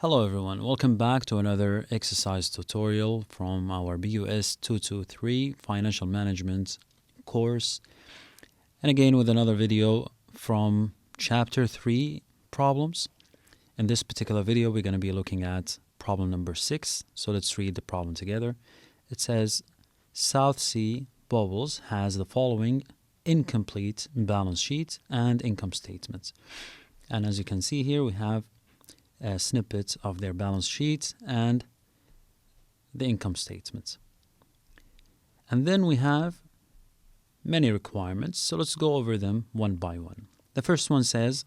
Hello everyone, welcome back to another exercise tutorial from our BUS 223 Financial Management course. And again with another video from Chapter 3 problems. In this particular video we're going to be looking at problem number 6. So let's read the problem together. It says South Sea Bubbles has the following incomplete balance sheet and income statements. And as you can see here we have a snippet of their balance sheet and the income statements. And then we have many requirements, so let's go over them one by one. The first one says,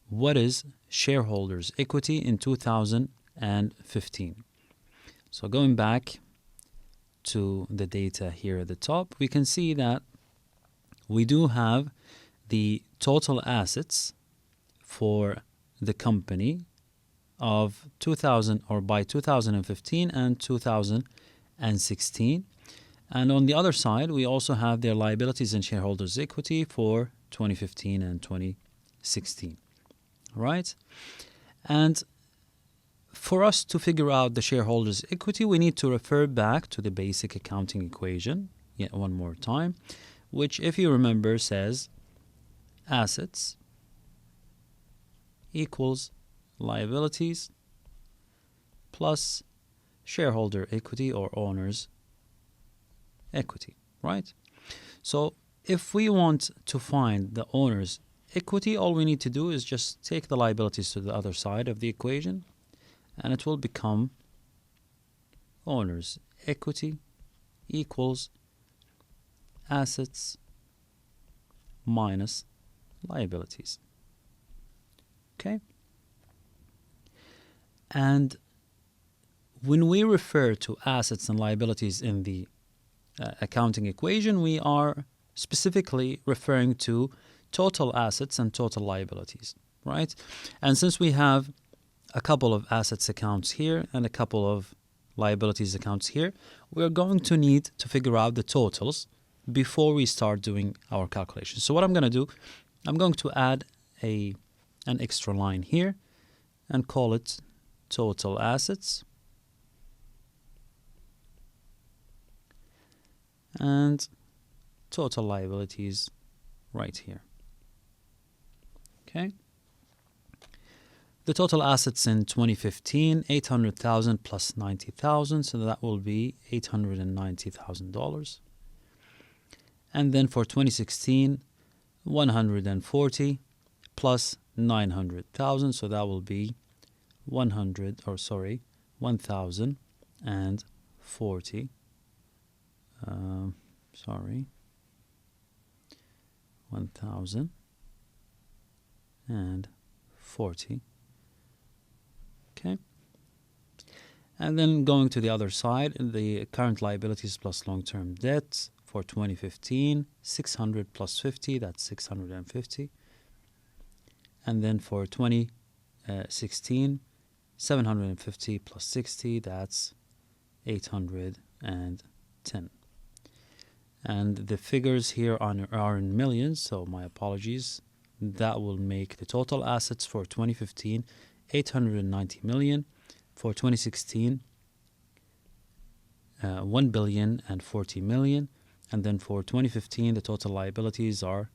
what is shareholders' equity in 2015? So going back to the data here at the top, we can see that we do have the total assets for the company of 2000 or by 2015 and 2016, and on the other side we also have their liabilities and shareholders equity for 2015 and 2016, right? And for us to figure out the shareholders equity we need to refer back to the basic accounting equation yet one more time, which if you remember says assets equals liabilities plus shareholder equity or owner's equity, right? So if we want to find the owner's equity, all we need to do is just take the liabilities to the other side of the equation and it will become owner's equity equals assets minus liabilities. Okay? And when we refer to assets and liabilities in the accounting equation, we are specifically referring to total assets and total liabilities, right? And since we have a couple of assets accounts here and a couple of liabilities accounts here, we're going to need to figure out the totals before we start doing our calculations. So what I'm going to do, I'm going to add an extra line here and call it total assets and total liabilities right here. Okay. The total assets in 2015, 800,000 plus 90,000, so that will be $890,000. And then for 2016, 140 plus 900,000, so that will be 1,040, 1,040 okay. And then going to the other side, the current liabilities plus long-term debt for 2015, 600 plus 50, that's 650. And then for 2016, 750 plus 60, that's 810. And the figures here are in millions, so my apologies. That will make the total assets for 2015, 890 million. For 2016, 1,040 million. And then for 2015, the total liabilities are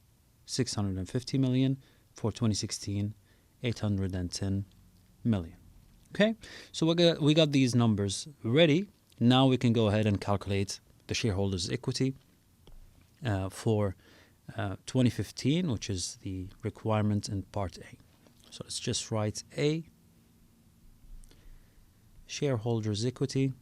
650 million. For 2016, 810 million. Okay, so we got these numbers ready. Now we can go ahead and calculate the shareholders' equity for 2015, which is the requirement in Part A. So let's just write A, shareholders' equity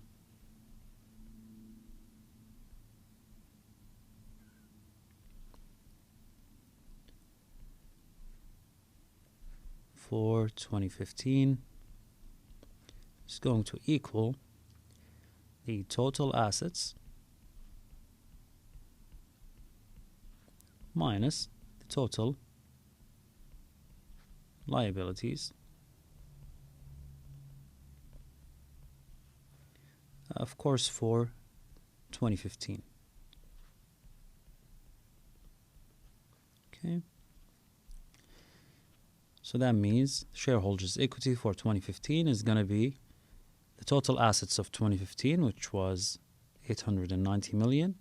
for 2015 is going to equal the total assets minus the total liabilities, of course, for 2015. Okay. So that means shareholders' equity for 2015 is going to be the total assets of 2015, which was 890 million,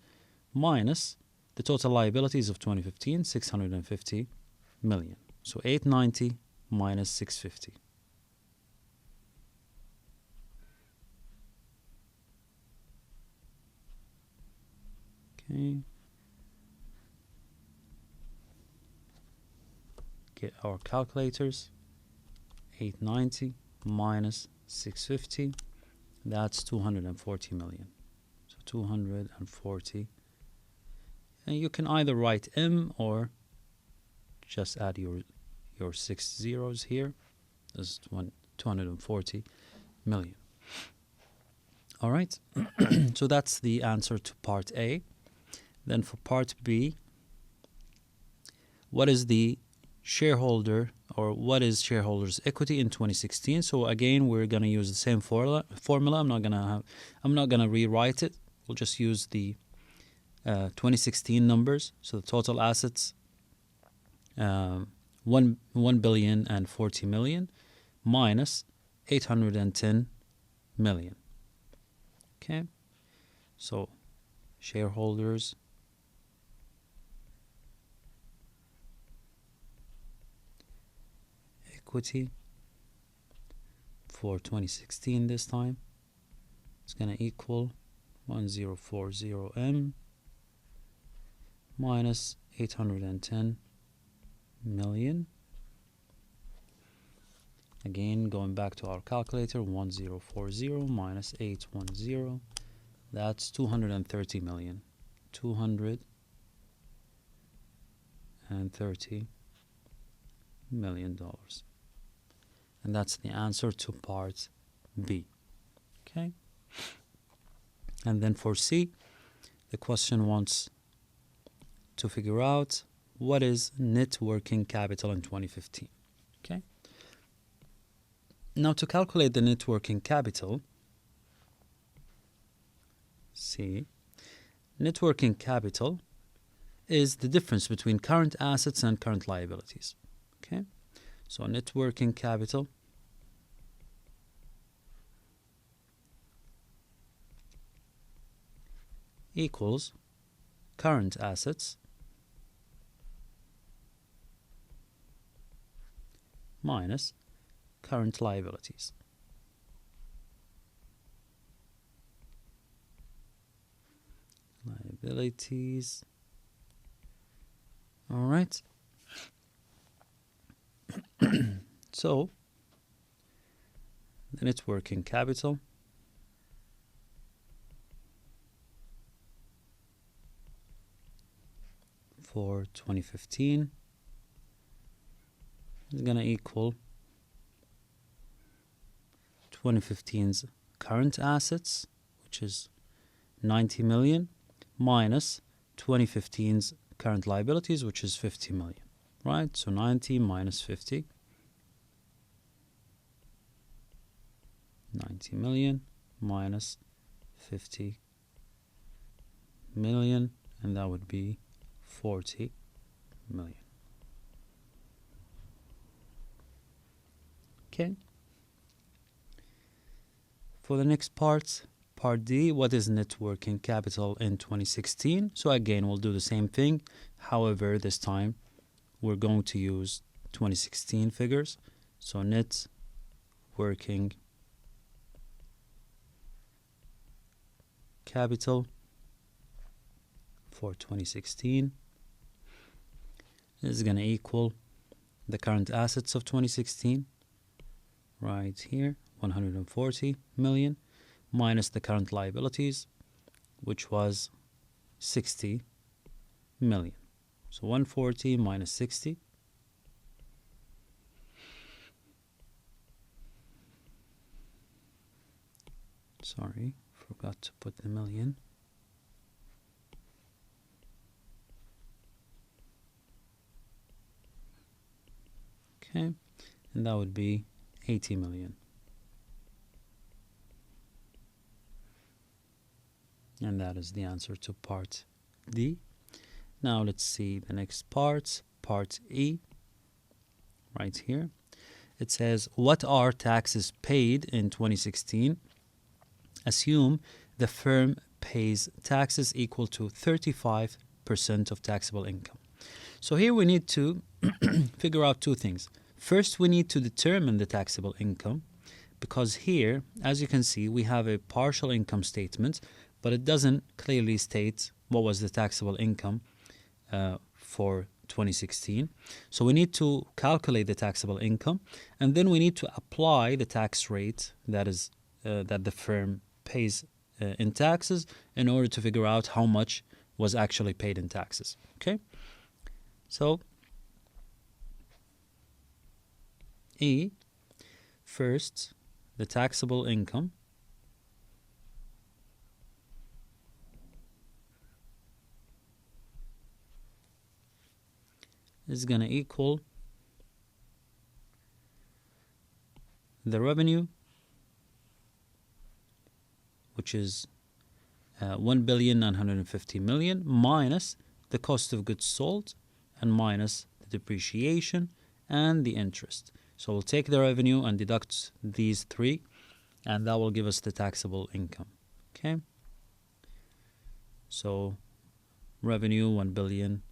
minus the total liabilities of 2015, 650 million. So 890 minus 650. Okay. Get our calculators. 890 minus 650, that's 240 million. So 240. And you can either write M or just add your 6 zeros here. This is 240 million. All right. So that's the answer to part A. Then for part B, what is the shareholder, or what is shareholders' equity in 2016? So again, we're going to use the same formula. I'm not going to rewrite it. We'll just use the 2016 numbers. So the total assets, 1,040 million minus 810 million. Okay. So shareholders equity for 2016 this time, it's going to equal 1040M minus 810 million. Again, going back to our calculator, 1040 minus 810, that's 230 million. 230 million dollars. And that's the answer to part B. Okay. And then for C, the question wants to figure out what is net working capital in 2015. Okay. Now to calculate the net working capital, C, net working capital is the difference between current assets and current liabilities. Okay. So net working capital equals current assets minus current liabilities. Liabilities. All right. So the net working capital for 2015 is going to equal 2015's current assets, which is 90 million, minus 2015's current liabilities, which is 50 million, right? So 90 minus 50, 90 million minus 50 million, and that would be 40 million. Okay. For the next part D, what is net working capital in 2016? So again, we'll do the same thing. However, this time we're going to use 2016 figures. So net working capital for 2016 is going to equal the current assets of 2016 right here, 140 million, minus the current liabilities, which was 60 million. So 140 minus 60, sorry, forgot to put the million. Okay, and that would be 80 million. And that is the answer to part D. Now let's see the next part, part E, right here. It says, what are taxes paid in 2016? Assume the firm pays taxes equal to 35% of taxable income. So here we need to figure out two things. First, we need to determine the taxable income, because here, as you can see, we have a partial income statement, but it doesn't clearly state what was the taxable income for 2016. So we need to calculate the taxable income, and then we need to apply the tax rate that the firm pays in taxes in order to figure out how much was actually paid in taxes. Okay? So E, first, the taxable income is going to equal the revenue, which is 1,950,000,000, minus the cost of goods sold and minus the depreciation and the interest. So we'll take the revenue and deduct these three, and that will give us the taxable income. Okay? So revenue 1 billion,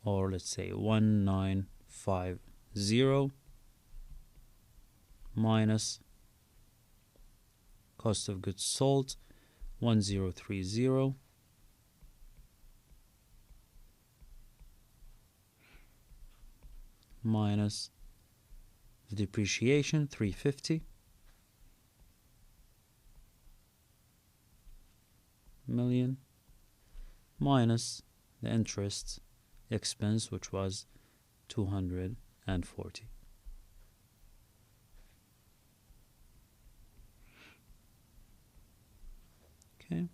or let's say 1950, minus cost of goods sold 1030, minus the depreciation 350 million, minus the interest expense, which was 240. Okay.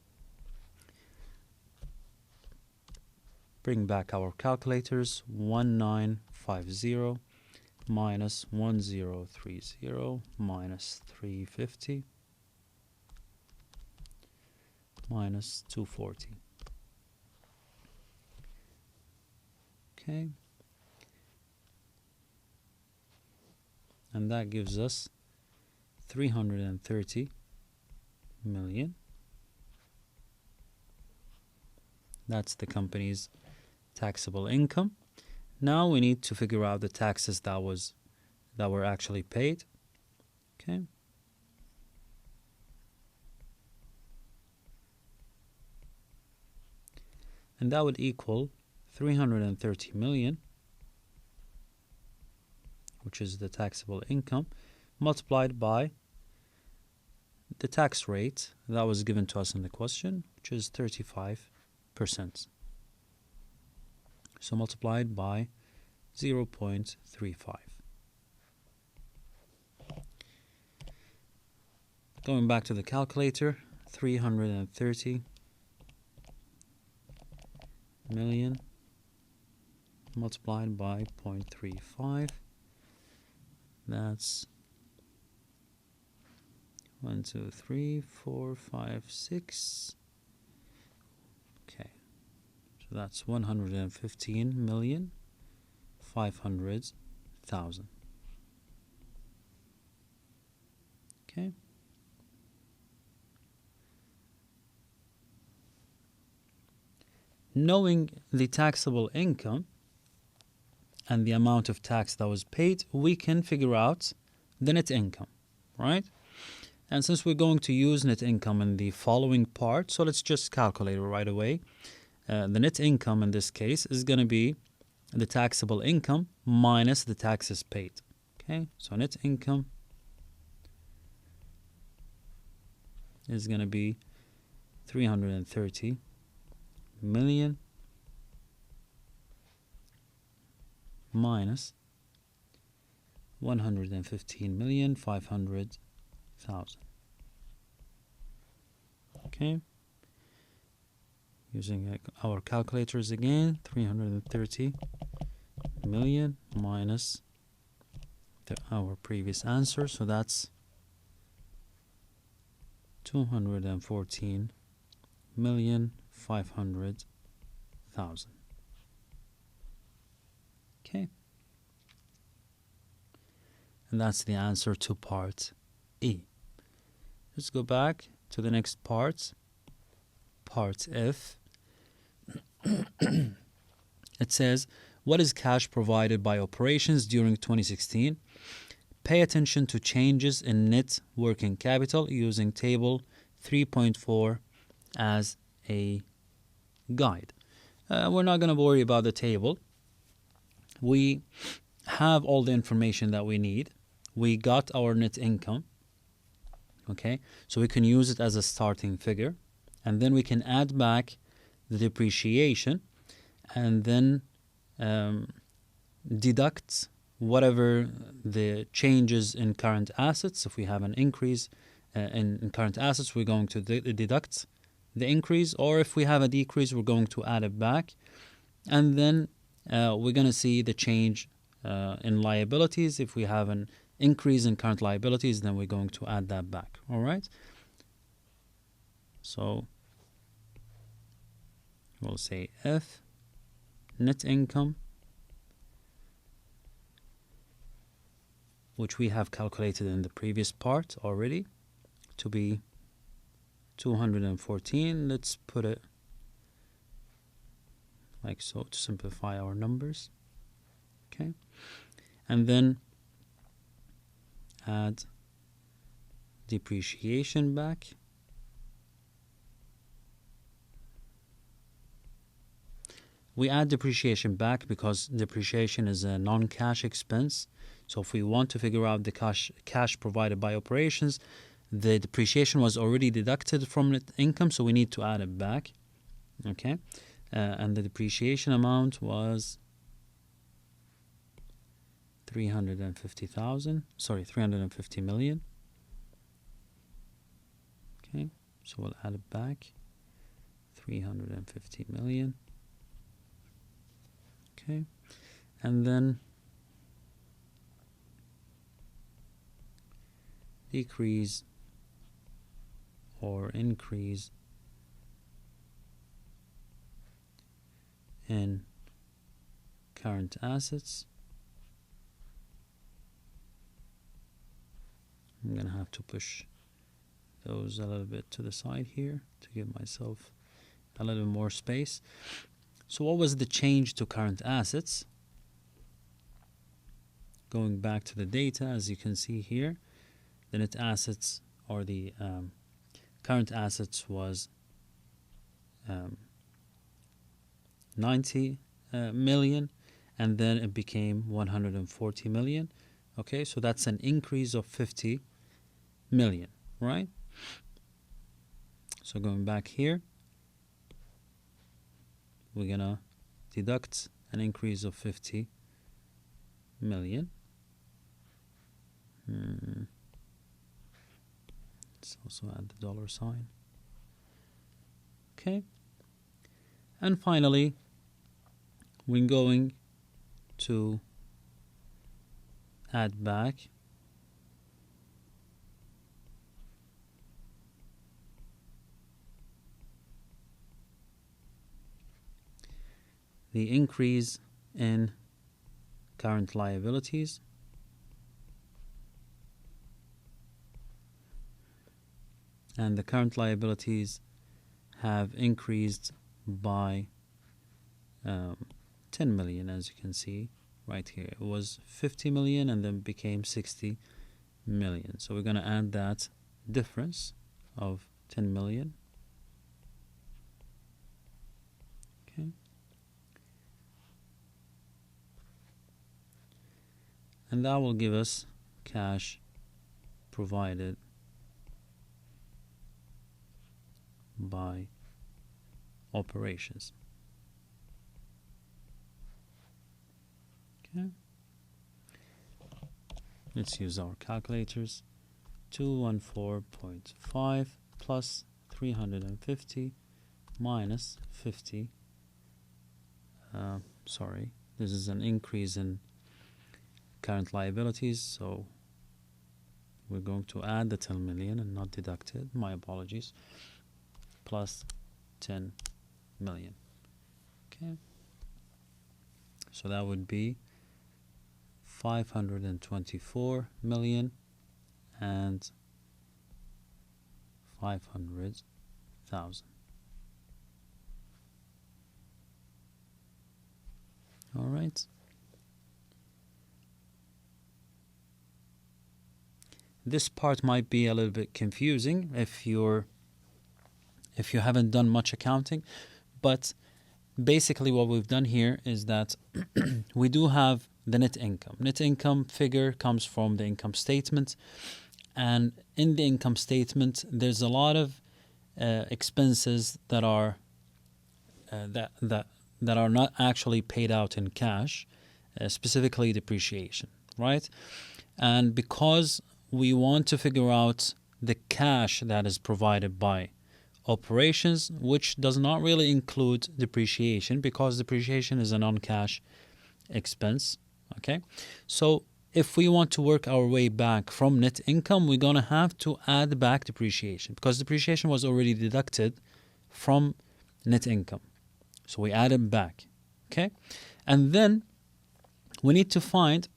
Bring back our calculators. 1950 minus 1030 minus 350 minus 240. Okay. And that gives us 330 million. That's the company's taxable income. Now we need to figure out the taxes that were actually paid. Okay. And that would equal 330 million, which is the taxable income, multiplied by the tax rate that was given to us in the question, which is 35%. So multiplied by 0.35. Going back to the calculator, 330 million multiplied by 0.35. That's 1, 2, 3, 4, 5, 6. Okay, so that's 115,500,000. Okay. Knowing the taxable income and the amount of tax that was paid, we can figure out the net income, right? And since we're going to use net income in the following part, so let's just calculate it right away. The net income in this case is going to be the taxable income minus the taxes paid. Okay, so net income is going to be 330 million minus 115,500,000. Okay, using our calculators again, 330 million minus our previous answer, so that's 214,500,000. Okay. And that's the answer to part E. Let's go back to the next part, part F. It says, what is cash provided by operations during 2016? Pay attention to changes in net working capital using table 3.4 as a guide. We're not going to worry about the table. We have all the information that we need. We got our net income. Okay, so we can use it as a starting figure, and then we can add back the depreciation, and then deduct whatever the changes in current assets. If we have an increase in current assets, we're going to deduct the increase, or if we have a decrease, we're going to add it back, and then we're going to see the change in liabilities. If we have an increase in current liabilities, then we're going to add that back. All right, so we'll say F net income, which we have calculated in the previous part already, to be 214. Let's put it like so to simplify our numbers. Okay, and then add depreciation back. We add depreciation back because depreciation is a non-cash expense. So if we want to figure out the cash provided by operations, the depreciation was already deducted from net income, so we need to add it back. Okay, and the depreciation amount was 350 million. Okay, so we'll add it back, 350 million. Okay, and then decrease or increase in current assets. I'm going to have to push those a little bit to the side here to give myself a little more space. So what was the change to current assets? Going back to the data, as you can see here, the net assets or the current assets was 90 million, and then it became 140 million. Okay, so that's an increase of 50 million, right? So going back here, we're gonna deduct an increase of 50 million. Let's also add the dollar sign. Okay, and finally we're going to add back the increase in current liabilities, and the current liabilities have increased by 10 million, as you can see right here. It was 50 million and then became 60 million. So we're going to add that difference of 10 million. Okay. And that will give us cash provided by operations. Okay. Let's use our calculators. 214.5 plus 350 minus 50. Sorry, this is an increase in current liabilities, so we're going to add the 10 million and not deduct it. My apologies. Plus 10 million. Okay. So that would be 524 million and 500,000. All right. This part might be a little bit confusing if you haven't done much accounting, but basically what we've done here is that we do have the net income. Net income figure comes from the income statement, and in the income statement there's a lot of expenses that are that are not actually paid out in cash, specifically depreciation, right? And because we want to figure out the cash that is provided by operations, which does not really include depreciation because depreciation is a non-cash expense, okay? So if we want to work our way back from net income, we're going to have to add back depreciation because depreciation was already deducted from net income. So we add it back, okay? And then we need to find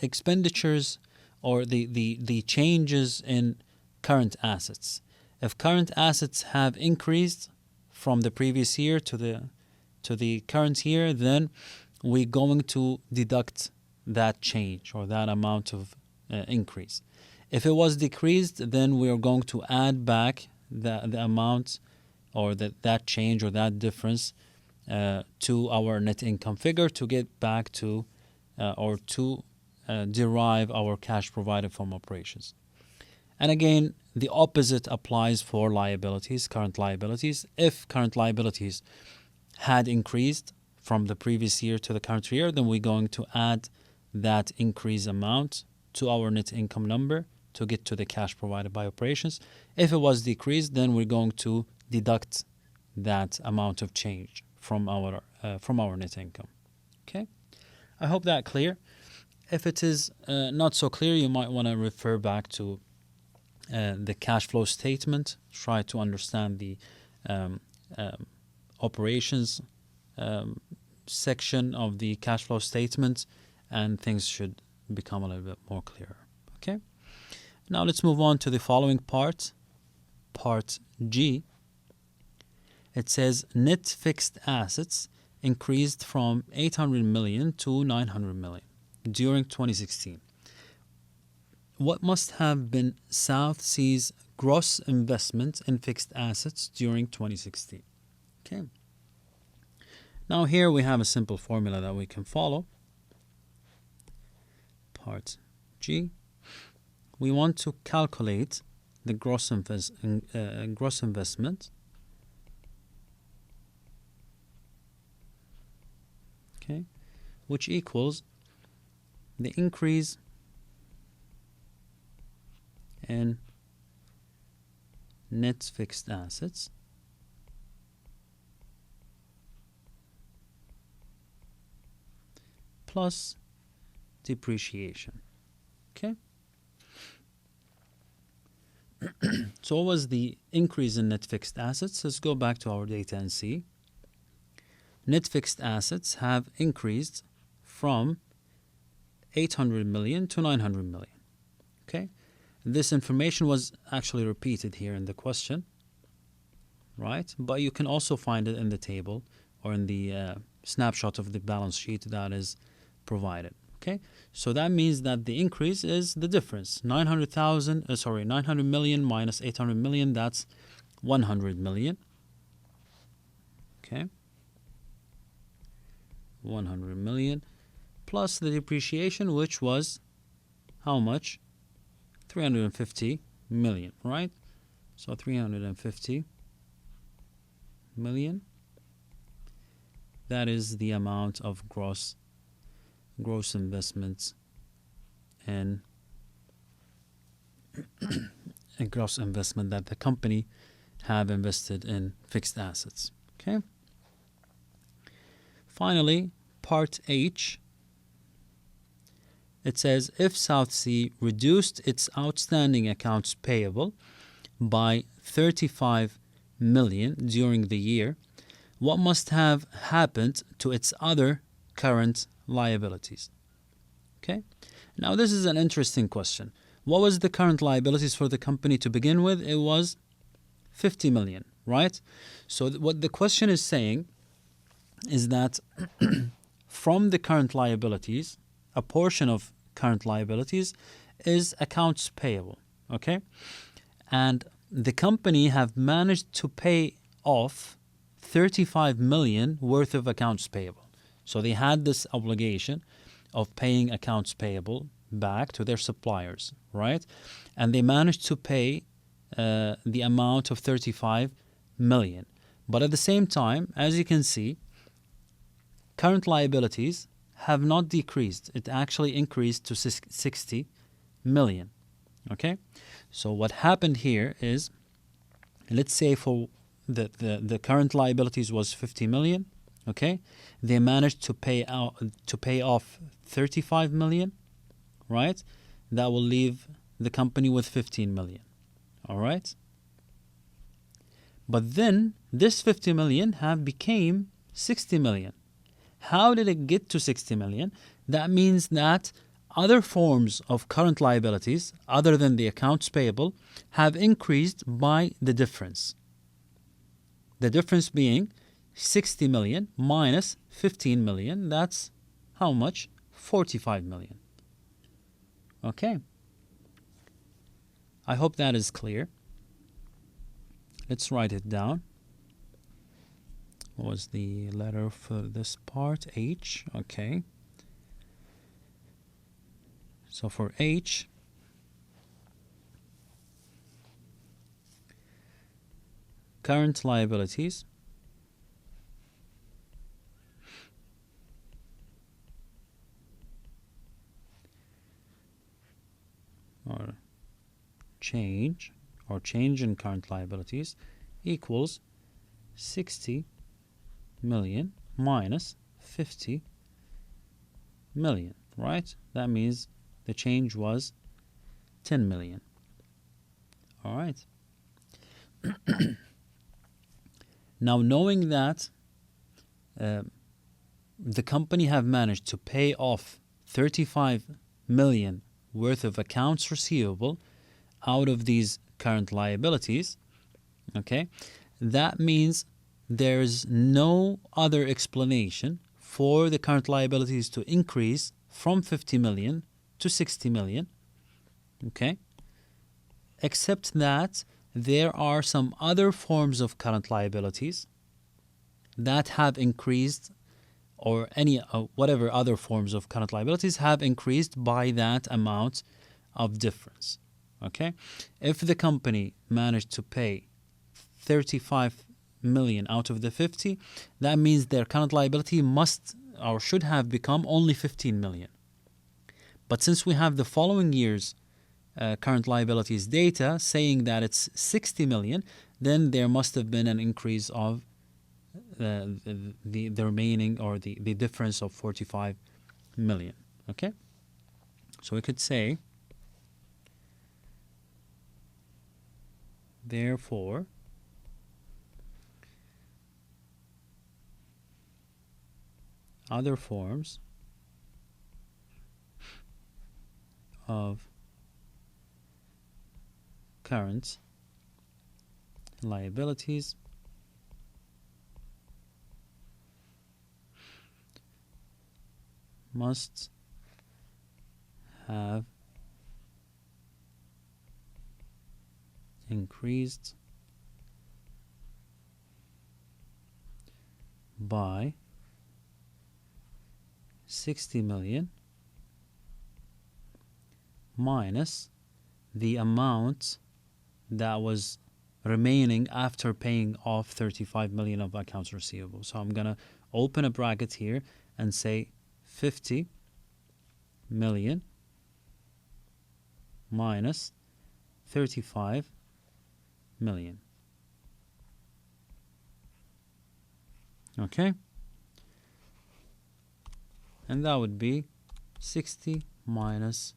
expenditures or the changes in current assets. If current assets have increased from the previous year to the current year, then we're going to deduct that change or that amount of increase. If it was decreased, then we are going to add back the amount or that change or that difference to our net income figure to get back to or to derive our cash provided from operations. And again, the opposite applies for liabilities, current liabilities. If current liabilities had increased from the previous year to the current year, then we're going to add that increased amount to our net income number to get to the cash provided by operations. If it was decreased, then we're going to deduct that amount of change from our net income. Okay, I hope that clear. If it is not so clear, you might want to refer back to the cash flow statement. Try to understand the operations section of the cash flow statement, and things should become a little bit more clearer. Okay. Now let's move on to the following part, Part G. It says net fixed assets increased from 800 million to 900 million during 2016. What must have been South Sea's gross investment in fixed assets during 2016? Okay. Now here we have a simple formula that we can follow. Part G. We want to calculate the gross investment. Okay, which equals the increase in net fixed assets plus depreciation. Okay. So what was the increase in net fixed assets? Let's go back to our data and see. Net fixed assets have increased from 800 million to 900 million. Okay. This information was actually repeated here in the question, right? But you can also find it in the table or in the snapshot of the balance sheet that is provided. Okay, so that means that the increase is the difference. 900 million minus 800 million, that's 100 million. Okay, 100 million plus the depreciation, which was how much? 350 million, right? So 350 million. That is the amount of gross investments and a gross investment that the company have invested in fixed assets. Okay. Finally, Part H. It says if South Sea reduced its outstanding accounts payable by 35 million during the year, what must have happened to its other current liabilities. Okay, now this is an interesting question. What was the current liabilities for the company to begin with? It was 50 million, right? So what the question is saying is that from the current liabilities, a portion of current liabilities is accounts payable, okay? And the company have managed to pay off 35 million worth of accounts payable. So they had this obligation of paying accounts payable back to their suppliers, right? And they managed to pay the amount of 35 million. But at the same time, as you can see, current liabilities have not decreased. It actually increased to 60 million. Okay? So what happened here is, let's say for the current liabilities was 50 million, okay? They managed to pay off 35 million, right? That will leave the company with 15 million. All right? But then this 50 million have became 60 million. How did it get to 60 million? That means that other forms of current liabilities, other than the accounts payable, have increased by the difference. The difference being 60 million minus 15 million, that's how much? 45 million. Okay. I hope that is clear. Let's write it down. What was the letter for this part? H. Okay. So for H, current liabilities or change in current liabilities equals 60 million minus 50 million, right? That means the change was 10 million. All right. Now, knowing that the company have managed to pay off 35 million worth of accounts receivable out of these current liabilities, okay, that means there's no other explanation for the current liabilities to increase from 50 million to 60 million, okay, except that there are some other forms of current liabilities that have increased, or any whatever other forms of current liabilities have increased by that amount of difference. Okay, if the company managed to pay 35 million out of the 50, that means their current liability must or should have become only 15 million. But since we have the following year's current liabilities data saying that it's 60 million, then there must have been an increase of the remaining, or the difference of 45 million. Okay, so we could say, therefore, other forms of current liabilities must have increased by 60 million minus the amount that was remaining after paying off 35 million of accounts receivable. So I'm going to open a bracket here and say 50 million minus 35 million. Okay? And that would be 60 minus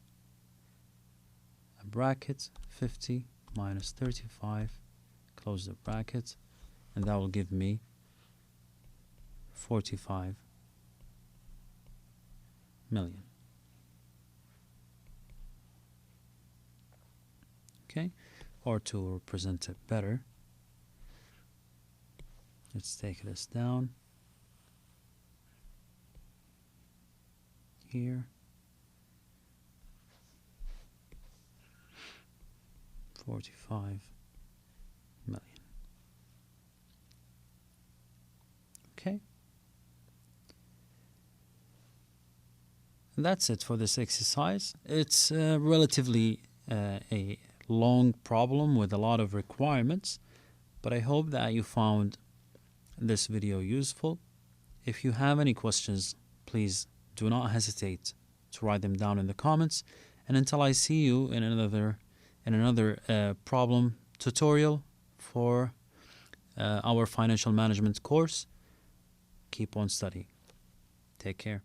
a bracket, 50 minus 35, close the bracket, and that will give me 45 million. Okay, or to represent it better, let's take this down here. 45 million. Okay. And that's it for this exercise. It's relatively a long problem with a lot of requirements, but I hope that you found this video useful. If you have any questions, please do not hesitate to write them down in the comments. And until I see you in another problem tutorial for our financial management course, keep on studying. Take care.